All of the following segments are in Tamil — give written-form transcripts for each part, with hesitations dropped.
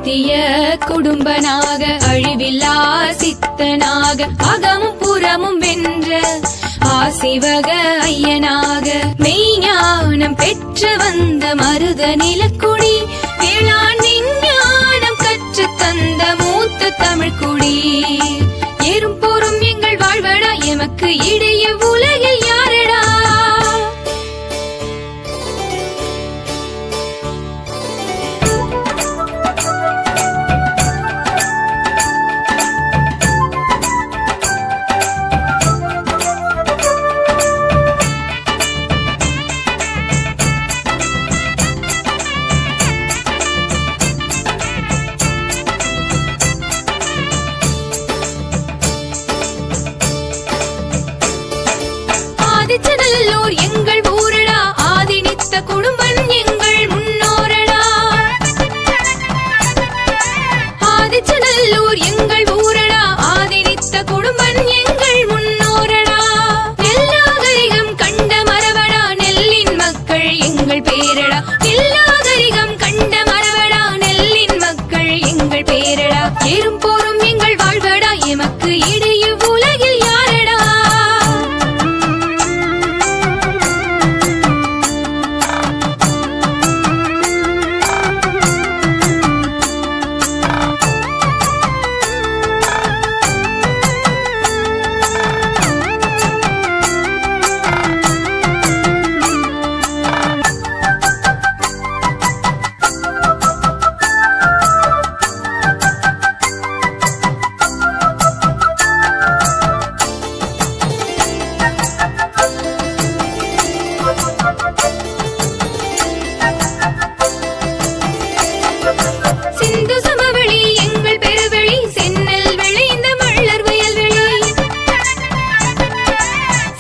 சத்திய குடும்பனாக அழிவில்லா சித்தனாக அகமும் புறமும் வென்ற ஆசிவக ஐயனாக மெய்ஞானம் பெற்று வந்த மருத நிலக்குடி வேளாண் விஞ்ஞானம் கற்று தந்த மூத்த தமிழ்குடி ஏறும் போரும் எங்கள் வாழ்வடா எமக்கு இடைய உலகில் யாரடா. ஆதிச்சநல்லூர் எங்கள் ஊரடா ஆதினித்த குடும்பன் எங்கள் முன்னோரடா. ஆதிச்சநல்லூர் எங்கள் ஊரடா ஆதினித்த குடும்பன் எங்கள் முன்னோரடா. எல்லாகரிகம் கண்ட மரவடா நெல்லின் மக்கள் எங்கள் பேரடா. எல்லாகரிகம் கண்ட மரவடா நெல்லின் மக்கள் எங்கள் பேரடா. ஏறும் போரும் எங்கள் வாழ்வடா எமக்கு இடைய உலகில் யாரடா. சிந்து சமவெளி எங்கள் பெருவெளி சென்னல் விளைந்த மள்ளர் வயல்வெளி.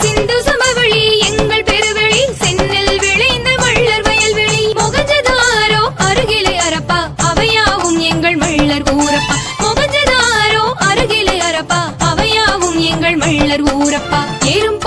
சிந்து சமவெளி எங்கள் பெருவெளி சென்னல் விளைந்த மள்ளர் வயல்வெளி. மொகஞ்சதாரோ அருகிலே அரப்பா அவையாவும் எங்கள் மள்ளர் ஊரப்பா. மொகஞ்சதாரோ அருகிலே அரப்பா அவையாவும் எங்கள் மள்ளர் ஊரப்பா. ஏறும்